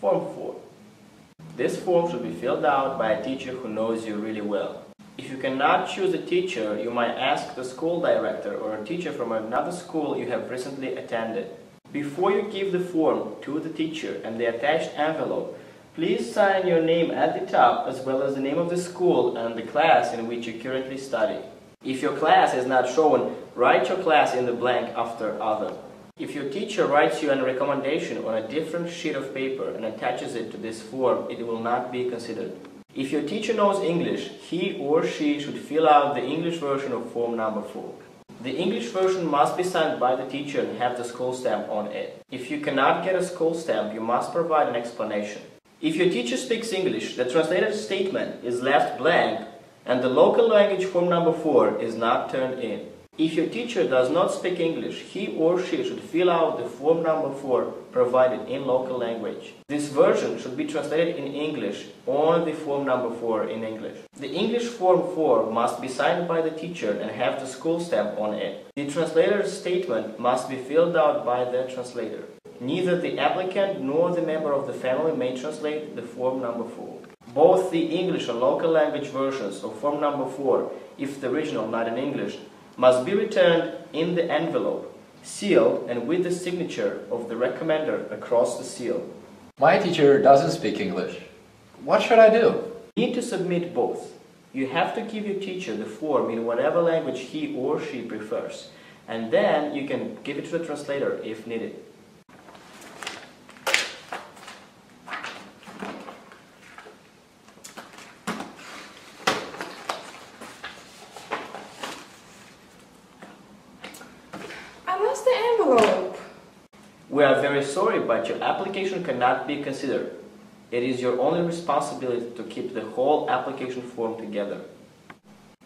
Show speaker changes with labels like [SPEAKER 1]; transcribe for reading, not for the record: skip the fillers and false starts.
[SPEAKER 1] Form 4. This form should be filled out by a teacher who knows you really well. If you cannot choose a teacher, you might ask the school director or a teacher from another school you have recently attended. Before you give the form to the teacher and the attached envelope, please sign your name at the top as well as the name of the school and the class in which you currently study. If your class is not shown, write your class in the blank after other. If your teacher writes you a recommendation on a different sheet of paper and attaches it to this form, it will not be considered. If your teacher knows English, he or she should fill out the English version of form number 4. The English version must be signed by the teacher and have the school stamp on it. If you cannot get a school stamp, you must provide an explanation. If your teacher speaks English, the translated statement is left blank and the local language form number 4 is not turned in. If your teacher does not speak English, he or she should fill out the form number 4 provided in local language. This version should be translated in English on the form number 4 in English. The English form 4 must be signed by the teacher and have the school stamp on it. The translator's statement must be filled out by the translator. Neither the applicant nor the member of the family may translate the form number 4. Both the English and local language versions of form number 4, if the original not in English, must be returned in the envelope, sealed and with the signature of the recommender across the seal.
[SPEAKER 2] My teacher doesn't speak English. What should I do?
[SPEAKER 1] You need to submit both. You have to give your teacher the form in whatever language he or she prefers, and then you can give it to the translator if needed.
[SPEAKER 3] I lost the envelope.
[SPEAKER 1] We are very sorry, but your application cannot be considered. It is your only responsibility to keep the whole application form together.